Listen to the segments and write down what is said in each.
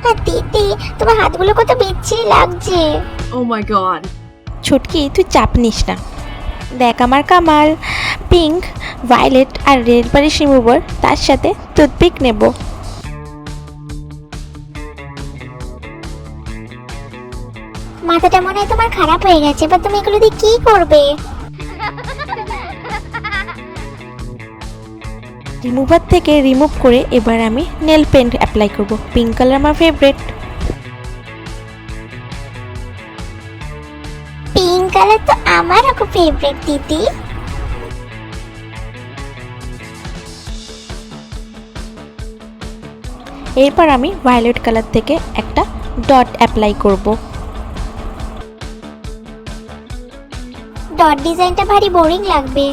আর দিদি, তোমার হাতগুলো কত বিচ্ছিরি লাগছে। Oh my god. ছুটকি, তুই চাপ নিস না। দেখ আমার কামাল, পিঙ্ক, ভায়োলেট আর রেড পালিশ রিমুভার, তার সাথে টুথপিক নেব। মাথাটা মনে হয় তোমার খারাপ হয়ে গেছে, এবার তুমি এগুলো দিয়ে কি করবে? রিমুভার থেকে রিমুভ করে এবার আমি নেল পেন্ট অ্যাপ্লাই করব। পিঙ্ক কালার আমার ফেভারিট। পিঙ্ক কালার তো আমারও খুব ফেভারিট দিদি। এরপর আমি ভায়োলেট কালার থেকে একটা ডট অ্যাপ্লাই করব। ডট ডিজাইনটা ভারী বোরিং লাগবে।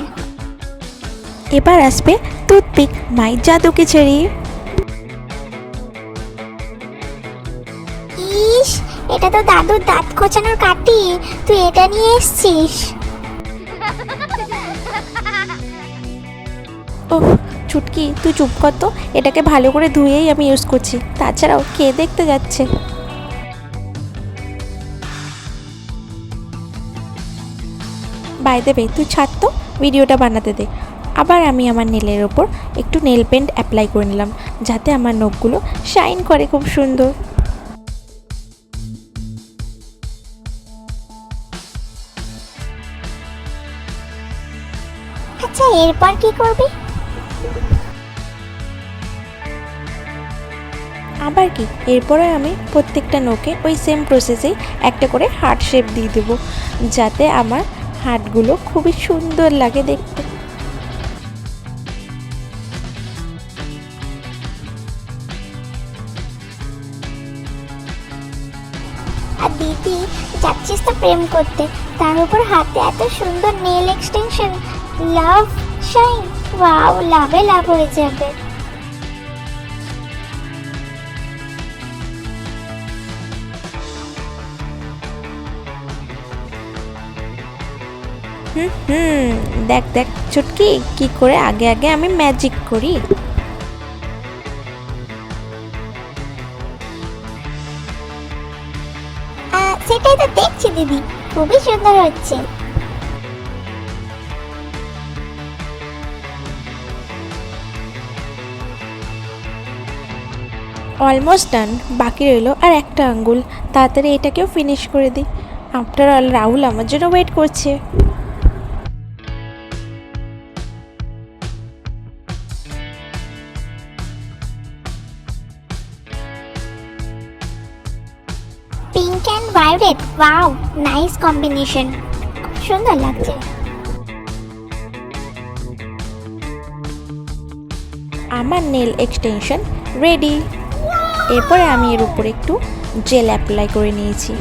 এবার আসবে টুথপিক, মাই জাদুকে ছেড়ে। ইস, এটা তো দাদুর দাঁত খোঁচানোর কাঠি, তুই এটা নিয়ে এসছিস? ওহ ছুটকি, তুই চুপ কর তো, এটাকে ভালো করে ধুয়েই আমি ইউজ করছি, তাছাড়াও কে দেখতে যাচ্ছে। বাই দ্য ওয়ে, তুই ছাড় তো, ভিডিওটা বানাতে দে। আবার আমি আমার নেলের ওপর একটু নেল পেন্ট অ্যাপ্লাই করে নিলাম, যাতে আমার নখগুলো শাইন করে খুব সুন্দর। আচ্ছা, এরপর কি করবি? আবার কি, এরপরে আমি প্রত্যেকটা নখে ওই সেম প্রসেসেই একটা করে হার্ট শেপ দিয়ে দেবো, যাতে আমার হার্টগুলো খুবই সুন্দর লাগে দেখতে। আর দিদি, যাচ্ছিস তো প্রেম করতে, তার উপর হাতে এত সুন্দর নেল এক্সটেনশন, লাভ শাইন, ওয়াও, লাভে লাভ হয়ে যাবে। দেখ দেখ ছুটকি, কি করে আগে আগে আমি ম্যাজিক করি। সেটাই তো দেখছি দিদি, খুবই সুন্দর হচ্ছে। অলমোস্ট ডান, বাকি রইলো আর একটা আঙ্গুল। তাড়াতাড়ি এটাকেও ফিনিশ করে দিই। আফটার অল রাহুল আমার জন্য ওয়েট করছে। Pink and violet, wow, nice combination, খুব সুন্দর লাগছে। আমার নেল এক্সটেনশন রেডি। এরপরে আমি এর উপর একটু জেল অ্যাপ্লাই করে নিয়েছি,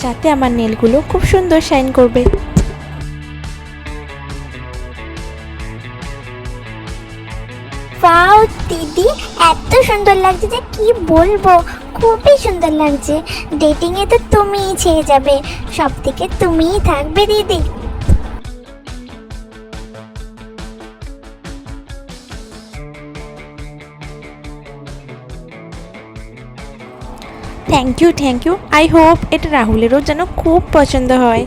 যাতে আমার নেলগুলো খুব সুন্দর শাইন করবে। ওয়াও দিদি, এত সুন্দর লাগছে যে কি বলবো, খুবই সুন্দর লাগছে। ডেটিং এ তো তুমিই ছেয়ে যাবে, সব থেকে তুমিই থাকবে দিদি। Thank you. আই হোপ এটা রাহুলেরও যেন খুব পছন্দ হয়।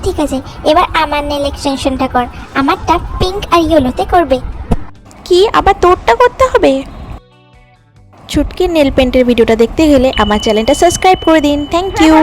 ঠিক আছে, এবার আমার নেল এক্সটেনশনটা কর। আমারটা পিঙ্ক আর ইয়েলোতে করবে। কি, আবার তোরটা করতে হবে? ছুটকির নেল পেন্টের ভিডিওটা দেখতে গেলে আমার চ্যানেলটা সাবস্ক্রাইব করে দিন। Thank you.